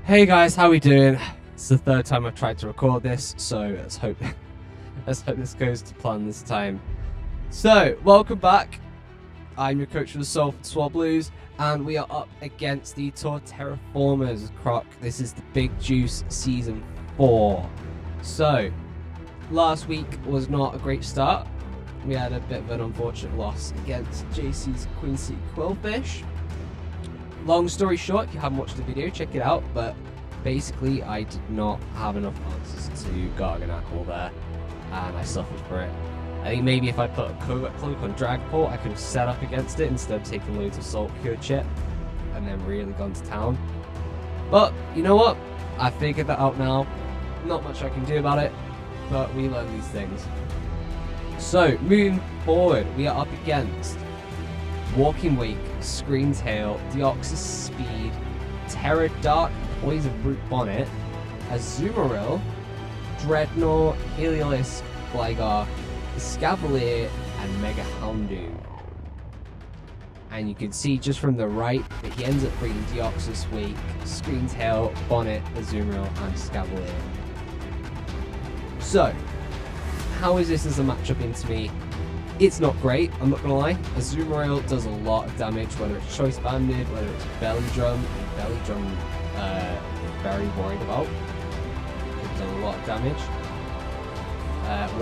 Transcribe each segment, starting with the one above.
Hey guys, how we doing? It's the third time I've tried to record this, so let's hope this goes to plan this time. So, welcome back. I'm your coach for the Salford Swablus, and we are up against the Torterraformers. Croc. This is the Big Juice Season 4. So, last week was not a great start. We had a bit of an unfortunate loss against JC's Queen City Quillfish. Long story short, if you haven't watched the video, check it out, but basically I did not have enough answers to Garganackle there, and I suffered for it. I think maybe if I put a cloak on Dragapult, I could have set up against it instead of taking loads of Salt Cure Chip, and then really gone to town. But, you know what? I figured that out now. Not much I can do about it, but we learn these things. So, moving forward, we are up against Walking Wake, Scream Tail, Deoxys Speed, Terra Dark, Poison Brute Bonnet, Azumarill, Dreadnought, Heliolisk, Gligar, Escavalier, and Mega Houndoom. And you can see just from the right that he ends up bringing Deoxys Wake, Scream Tail, Bonnet, Azumarill, and Escavalier. So, how is this as a matchup into me? It's not great, I'm not gonna lie. Azumarill does a lot of damage, whether it's Choice Banded, whether it's Belly Drum. Belly Drum, very worried about. It's done a lot of damage.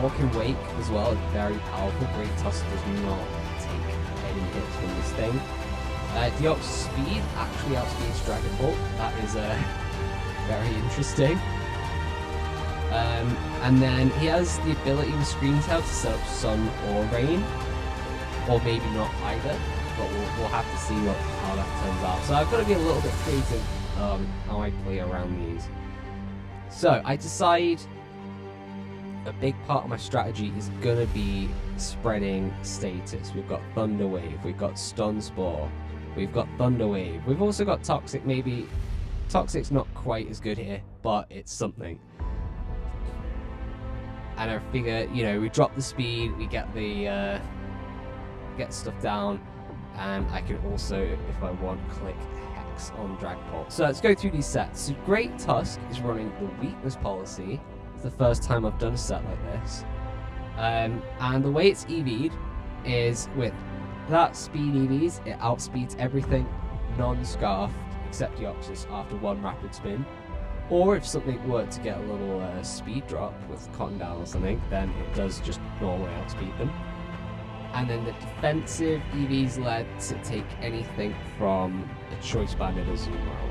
Walking Wake as well is very powerful. Great Tusk does not take any hits from this thing. Deoxys Speed actually outspeeds Dragapult. That is very interesting. And then he has the ability with Scream Tail to set up Sun or Rain, or maybe not either, but we'll have to see how that turns out. So I've got to be a little bit creative how I play around these. So I decide a big part of my strategy is going to be spreading status. We've got Thunder Wave, we've got Stun Spore, we've got Thunder Wave, we've also got Toxic. Maybe Toxic's not quite as good here, but it's something. And I figure, you know, we drop the speed, we get the get stuff down, and I can also, if I want, click Hex on Dragapult. So let's go through these sets. So Great Tusk is running the Weakness policy. It's the first time I've done a set like this. And the way it's EV'd is with that speed EVs, it outspeeds everything non-scarfed except Deoxys after one rapid spin. Or if something were to get a little speed drop with Cotton Down or something, then it does just normally outspeed them. And then the defensive EVs led to take anything from a Choice Banded Azumarill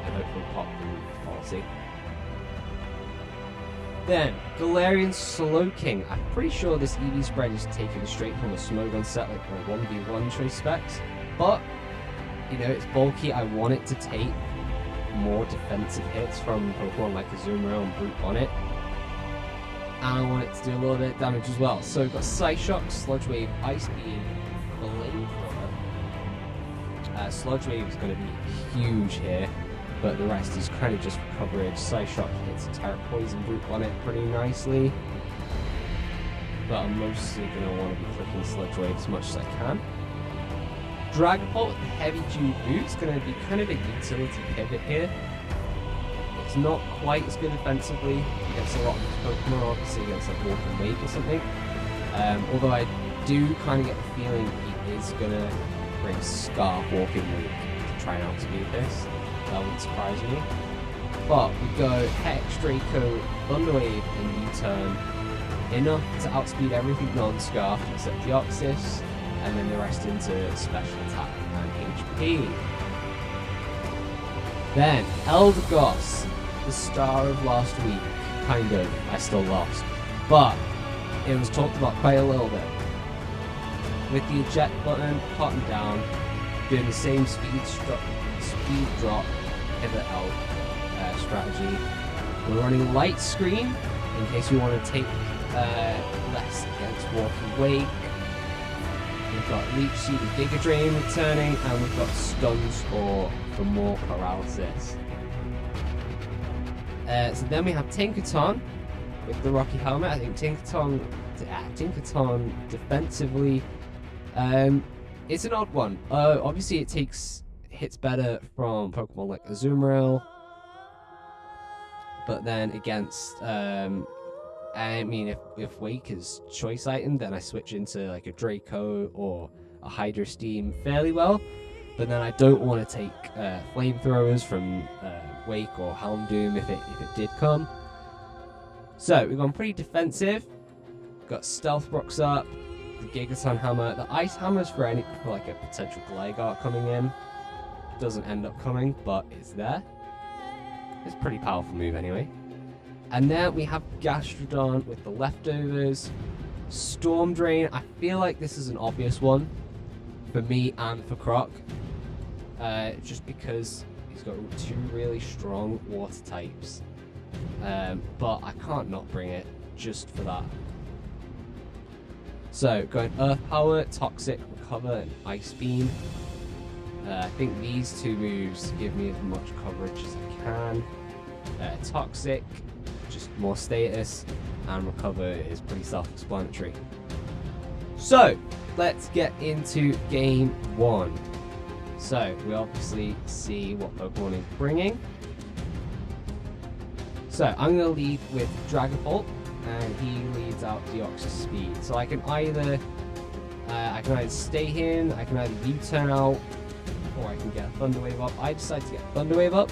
and hopefully pop the policy. Then, Galarian Slowking. I'm pretty sure this EV spread is taken straight from a Smogon set, like a 1v1 choice specs. But, you know, it's bulky, I want it to take more defensive hits from Pokemon like Azumarill and Brute Bonnet, and I want it to do a little bit of damage as well. So we've got Psyshock, Sludge Wave, Ice Beam, Flamethrower. Sludge Wave is going to be huge here, but the rest is kind of just for coverage. Psyshock hits Terra Poison Brute Bonnet pretty nicely, but I'm mostly going to want to be clicking Sludge Wave as much as I can. Dragapult with the Heavy Dew Boot is going to be kind of a utility pivot here. It's not quite as good defensively against a lot of these Pokemon, obviously against like Walking Wake or something. Although I do kind of get the feeling he is going to bring Scarf Walking Wake to try and outspeed this. That wouldn't surprise me. But we go Hex, Draco, Thunder Wave, and U-Turn. Enough to outspeed everything non-Scarf except Deoxys, and then the rest into special attack and HP. Then, Eldegoss, the star of last week. Kind of, I still lost. But, it was talked about quite a little bit. With the eject button, Cotton Down, doing the same speed drop, pivot out strategy. We're running Light Screen, in case we want to take less against Walking Wake. We've got Leech Seed and Giga Drain returning, and we've got Stun Spore for more paralysis. So then we have Tinkaton with the Rocky Helmet. I think Tinkaton defensively, it's an odd one. Obviously it takes hits better from Pokemon like Azumarill, But then against, I mean, if Wake is choice item, then I switch into like a Draco or a Hydro Steam fairly well. But then I don't want to take flamethrowers from Wake or Houndoom if it did come. So we've gone pretty defensive. Got Stealth Rocks up, the Gigaton Hammer, the Ice Hammers for like a potential Gligar coming in. Doesn't end up coming, but it's there. It's a pretty powerful move anyway. And then we have Gastrodon with the leftovers. Storm Drain, I feel like this is an obvious one for me and for Croc. Just because he's got two really strong water types. But I can't not bring it just for that. So, going Earth Power, Toxic, Recover, and Ice Beam. I think these two moves give me as much coverage as I can. Toxic, just more status, and Recover is pretty self-explanatory. So, let's get into game 1. So, we obviously see what Pokemon is bringing. So, I'm going to lead with Dragapult, and he leads out Deoxys Speed. So I can either stay in, I can either U-turn out, or I can get Thunder Wave up. I decided to get Thunder Wave up.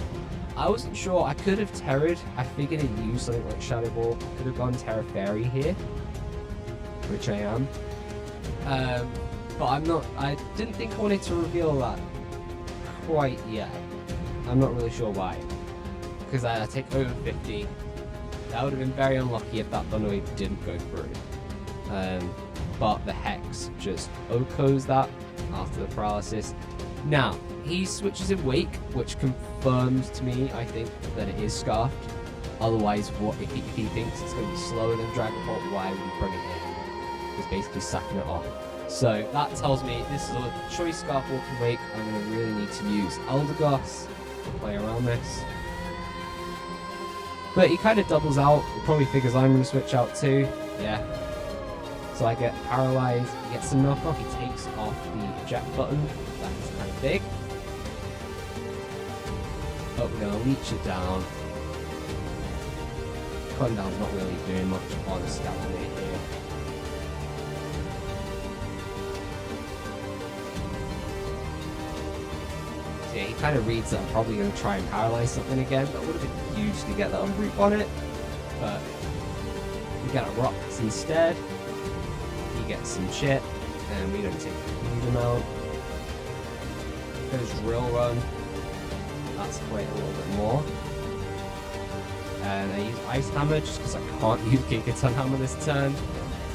I wasn't sure, I could have Terra'd. I figured I'd use something like Shadow Ball. I could have gone Terra Fairy here, which I am. But I didn't think I wanted to reveal that quite yet. I'm not really sure why. Because I take over 50. That would have been very unlucky if that Thunder Wave didn't go through. But the Hex just OHKOs that after the paralysis. Now, he switches in Wake, which confirms to me, I think, that it is Scarfed. Otherwise, if he thinks it's going to be slower than Dragapult, why would he bring it in? He's basically sacking it off. So that tells me this is a choice Scarf Walking Wake. I'm going to really need to use Eldegoss to play around this. But he kind of doubles out. He probably figures I'm going to switch out too. Yeah. So I get paralyzed. He gets some knockoff. He takes off the eject button. That's kind of big. But we're going to leech it down. Cutting down's not really doing much on a Scavengate here. So yeah, he kind of reads that I'm probably going to try and paralyze something again, but it would have been huge to get that Unroot on it. But we get a Rocks instead. He gets some shit, and we don't take a huge amount. Goes Drill Run. That's quite a little bit more. And I use Ice Hammer just because I can't use Gigaton Hammer this turn.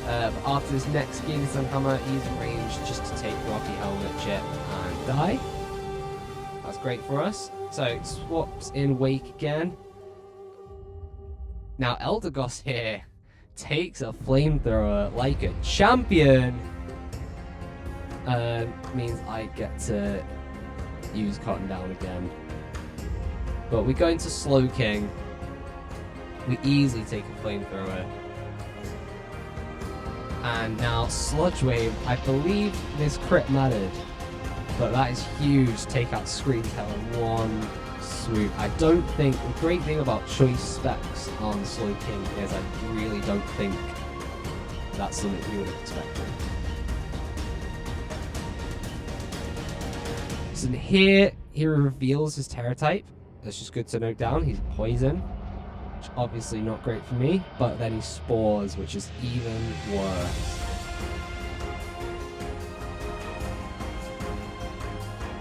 But after this next Gigaton Hammer, he's in range just to take Rocky Helmet, Chip, and die. That's great for us. So it swaps in Wake again. Now Eldegoss here takes a Flamethrower like a champion. Means I get to use Cotton Down again. But we go into Slowking. We easily take a Flamethrower. And now Sludge Wave. I believe this crit mattered. But that is huge. Take out Screen Tail in one swoop. I don't think... The great thing about choice specs on Slowking is I really don't think that's something you would have expected. So here, he reveals his Terra type. That's just good to note down. He's Poison, which obviously not great for me. But then he Spores, which is even worse.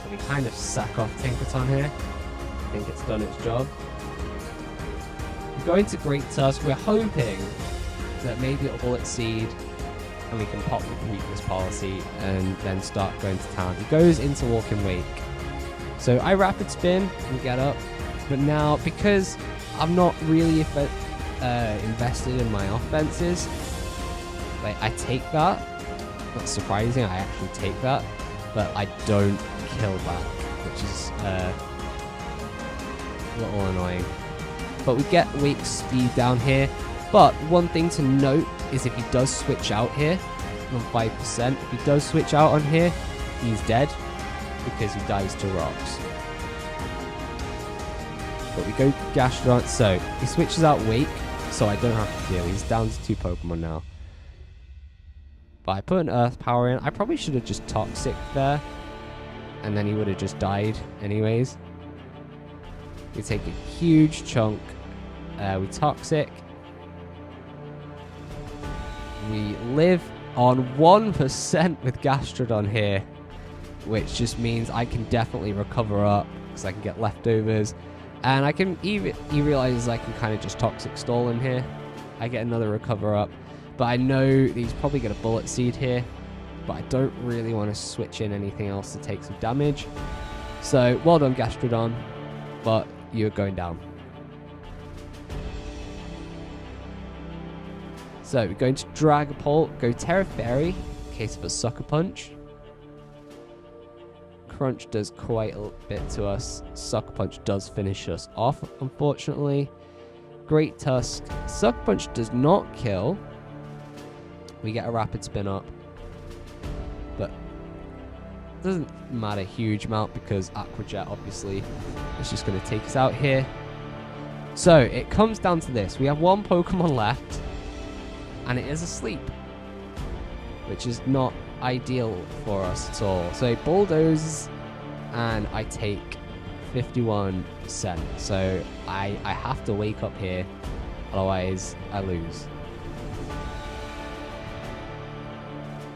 We kind of sack off Tinkaton here. I think it's done its job. We go into Great Tusk. We're hoping that maybe it'll Bullet Seed and we can pop the Weakness Policy and then start going to town. He goes into Walking Wake. So I Rapid Spin and get up. But now, because I'm not really invested in my offenses, like I take that. Not surprising, I actually take that. But I don't kill back, which is a little annoying. But we get Wake Speed down here. But one thing to note is if he does switch out here on 5%, if he does switch out on here, he's dead because he dies to rocks. But we go Gastrodon. So he switches out Wake, so I don't have to deal. He's down to 2 Pokemon now. But I put an Earth Power in. I probably should have just Toxic there. And then he would have just died anyways. We take a huge chunk. We Toxic. We live on 1% with Gastrodon here. Which just means I can definitely recover up. Because I can get leftovers. And I can, he realizes I can kind of just Toxic Stall him here. I get another recover up. But I know he's probably going to Bullet Seed here. But I don't really want to switch in anything else to take some damage. So, well done Gastrodon. But you're going down. So, we're going to Dragapult. Go Terra Fairy in case of a Sucker Punch. Crunch does quite a bit to us. Sucker Punch does finish us off, unfortunately. Great Tusk. Sucker Punch does not kill. We get a Rapid Spin Up. But it doesn't matter a huge amount because Aqua Jet obviously is just going to take us out here. So it comes down to this. We have 1 Pokemon left. And it is asleep. Which is not ideal for us at all. So it bulldozes and I take 51%. So I have to wake up here, otherwise I lose.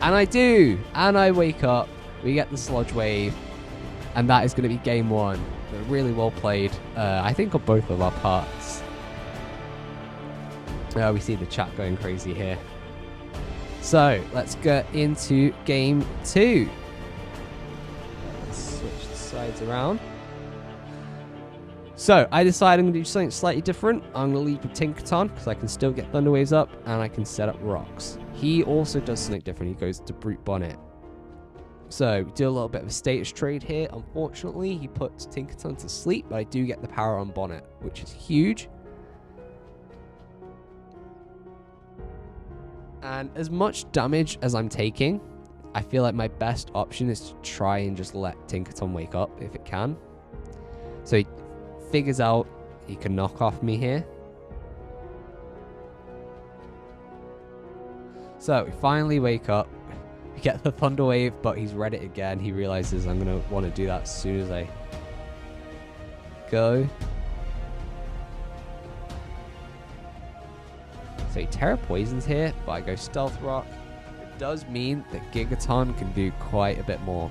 And I do, and I wake up. We get the Sludge Wave, and that is going to be game 1. But really well played, I think on both of our parts. We see the chat going crazy here. So, let's get into game 2. Let's switch the sides around. So, I decided I'm going to do something slightly different. I'm going to lead with Tinkaton, because I can still get Thunder Waves up, and I can set up rocks. He also does something different. He goes to Brute Bonnet. So, we do a little bit of a status trade here. Unfortunately, he puts Tinkaton to sleep, but I do get the power on Bonnet, which is huge. And as much damage as I'm taking, I feel like my best option is to try and just let Tinkaton wake up if it can. So he figures out he can knock off me here. So we finally wake up. We get the Thunder Wave, but he's read it again. He realizes I'm going to want to do that as soon as I go. So he Terra Poisons here, but I go Stealth Rock. It does mean that Gigaton can do quite a bit more.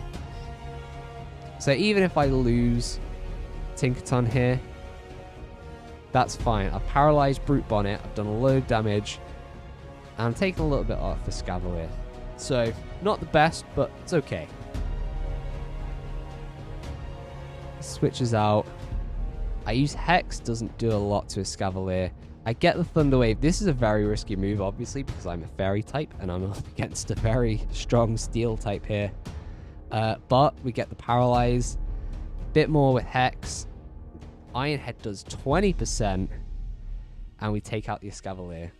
So even if I lose Tinkaton here, that's fine. I've paralyzed Brute Bonnet. I've done a load of damage. And I'm taking a little bit off the Scavalier. So, not the best, but it's okay. Switches out. I use Hex, doesn't do a lot to a Scavalier. I get the Thunder Wave. This is a very risky move, obviously, because I'm a Fairy type, and I'm up against a very strong Steel type here. But we get the Paralyze. Bit more with Hex. Iron Head does 20%, and we take out the Escavalier.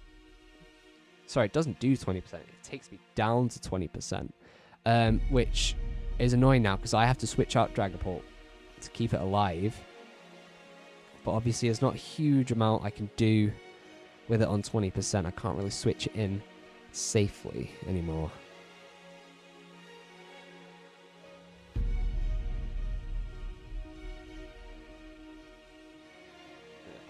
Sorry, it doesn't do 20%. It takes me down to 20%, which is annoying now because I have to switch out Dragapult to keep it alive. But obviously, there's not a huge amount I can do with it on 20%. I can't really switch it in safely anymore.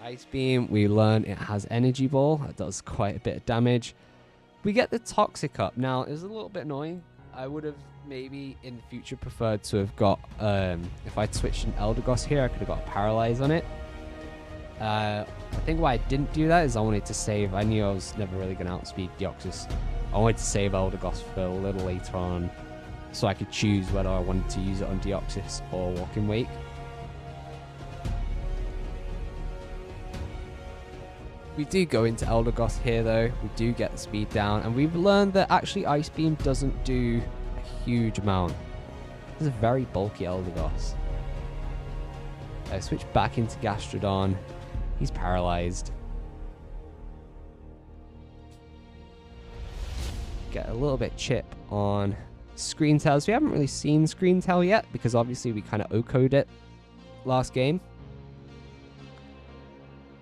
Ice Beam, we learn it has Energy Ball. That does quite a bit of damage. We get the Toxic up. Now, it's a little bit annoying. I would have maybe in the future preferred to have got, if I'd switched an Eldegoss here, I could have got a Paralyze on it. I think why I didn't do that is I wanted to save, I knew I was never really going to outspeed Deoxys. I wanted to save Eldegoss for a little later on so I could choose whether I wanted to use it on Deoxys or Walking Wake. We do go into Eldegoss here though, we do get the speed down, and we've learned that actually Ice Beam doesn't do a huge amount. It's a very bulky Eldegoss. I switch back into Gastrodon, he's paralyzed. Get a little bit chip on Screen Tails. We haven't really seen Screen Tail yet because obviously we kind of O-code it last game.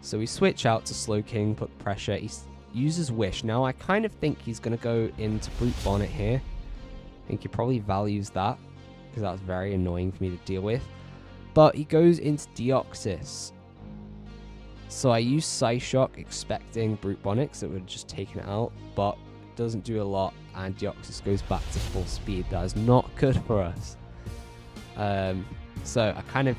So we switch out to Slowking, put pressure. He uses Wish. Now I kind of think he's going to go into Brute Bonnet here. I think he probably values that, because that's very annoying for me to deal with. But he goes into Deoxys. So I use Psyshock expecting Brute Bonnet, because it would have just taken it out. But it doesn't do a lot, and Deoxys goes back to full speed. That is not good for us. So I kind of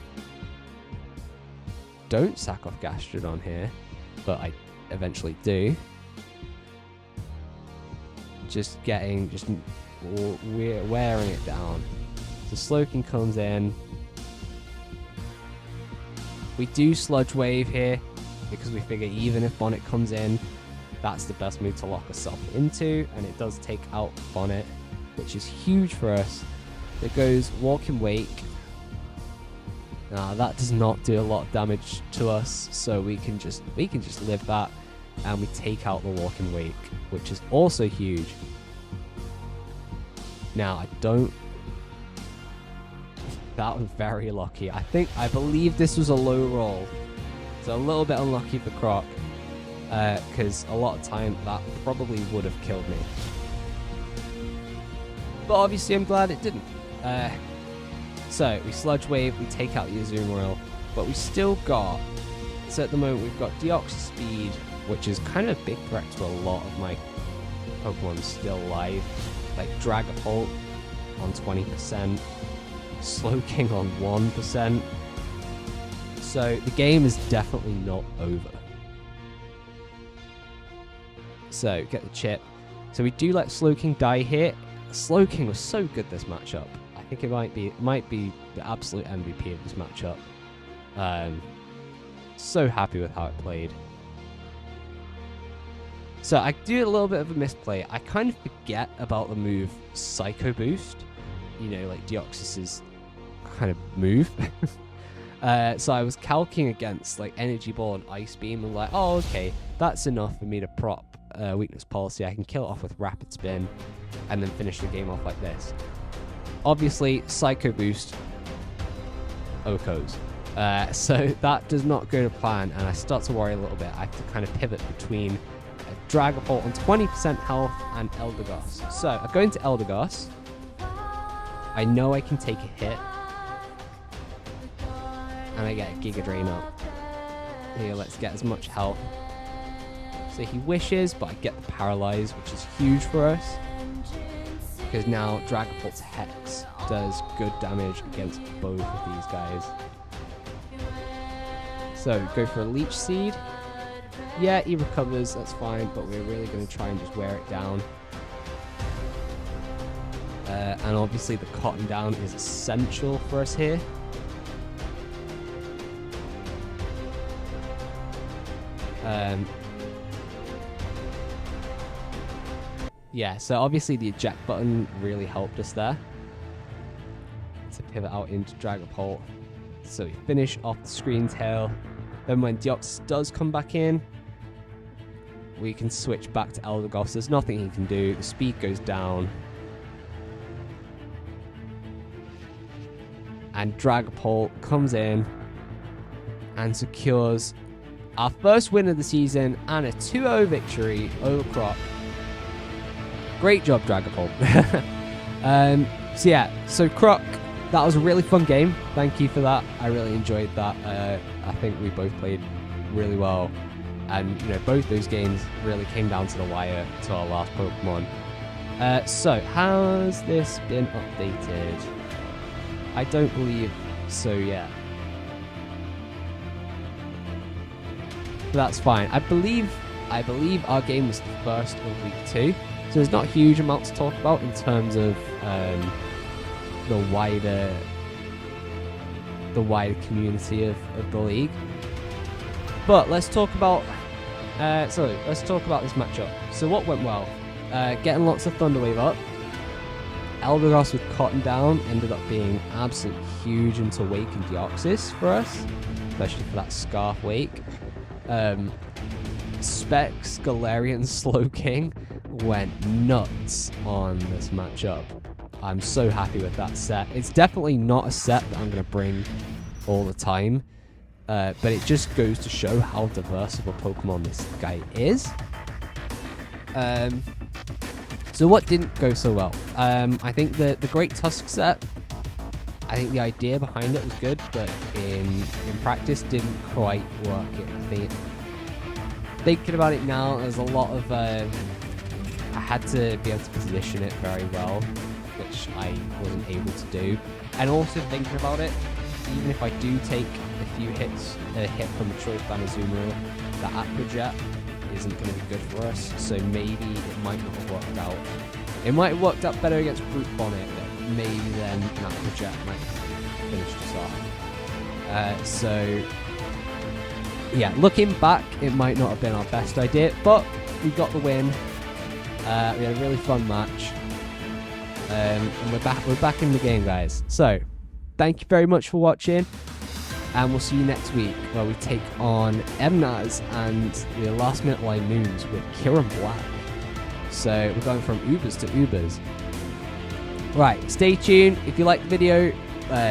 don't sack off Gastrodon here, but I eventually do. Just wearing it down. So Slowking comes in. We do Sludge Wave here, because we figure even if Bonnet comes in, that's the best move to lock ourselves into, and it does take out Bonnet, which is huge for us. It goes Walking Wake. Now that does not do a lot of damage to us, so we can just live that, and we take out the Walking Wake, which is also huge. Now that was very lucky. I believe this was a low roll, so a little bit unlucky for Croc, because a lot of time that probably would have killed me. But obviously I'm glad it didn't. So we Sludge Wave, we take out the Azumarill, but we still got, so at the moment we've got Deoxys Speed, which is kind of a big threat to a lot of my Pokemon still alive, like Dragapult on 20%, Slowking on 1%, so the game is definitely not over. So get the chip. So we do let Slowking die here. Slowking was so good this matchup. I think it might be the absolute MVP of this matchup. So happy with how it played. So I do a little bit of a misplay. I kind of forget about the move Psycho Boost. You know, like Deoxys's kind of move. So I was calcing against like Energy Ball and Ice Beam and like, oh okay, that's enough for me to prop Weakness Policy. I can kill it off with Rapid Spin and then finish the game off like this. Obviously, Psycho Boost Okos. So that does not go to plan, and I start to worry a little bit. I have to kind of pivot between Dragapult on 20% health and Eldegoss. So I go into Eldegoss. I know I can take a hit, and I get a Giga Drain up. Here, let's get as much health. So he wishes, but I get the Paralyze, which is huge for us, because now Dragapult's Hex does good damage against both of these guys. So go for a Leech Seed. Yeah, he recovers, that's fine, but we're really going to try and just wear it down. And obviously the Cotton Down is essential for us here. Yeah, so obviously the eject button really helped us there to pivot out into Dragapult. So we finish off the Screen Tail. Then when Deoxys does come back in, we can switch back to Eldegoss. There's nothing he can do. The speed goes down. And Dragapult comes in and secures our first win of the season and a 2-0 victory over Croc. Great job, Dragapult. So yeah, so Croc, that was a really fun game. Thank you for that. I really enjoyed that. I think we both played really well. And, you know, both those games really came down to the wire to our last Pokemon. So, has this been updated? I don't believe so yet. But that's fine. I believe our game was the first of week 2. So there's not a huge amount to talk about in terms of the wider community of the league. But let's talk about this matchup. So what went well? Getting lots of Thunder Wave up. Eldegoss with Cotton Down ended up being absolutely huge into Wake and Deoxys for us, especially for that Scarf Wake. Specs, Galarian, Slowking went nuts on this matchup. I'm so happy with that set. It's definitely not a set that I'm going to bring all the time, but it just goes to show how diverse of a Pokemon this guy is. So what didn't go so well? I think the Great Tusk set, I think the idea behind it was good, but in practice didn't quite work. I think, thinking about it now, there's a lot of I had to be able to position it very well, which I wasn't able to do. And also thinking about it, even if I do take a hit from a Choice Band Azumarill, the Aqua Jet isn't going to be good for us, so maybe it might not have worked out. It might have worked out better against Brute Bonnet, but maybe then an Aqua Jet might have finished us off. So, yeah, looking back, it might not have been our best idea, but we got the win. We had a really fun match. And we're back in the game, guys. So, thank you very much for watching, and we'll see you next week where we take on Emnaz and the last minute line moons with Kieran Black. So we're going from Ubers to Ubers. Right, stay tuned. If you like the video,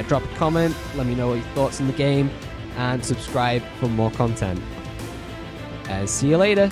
drop a comment, let me know what your thoughts on the game, and subscribe for more content. And see you later.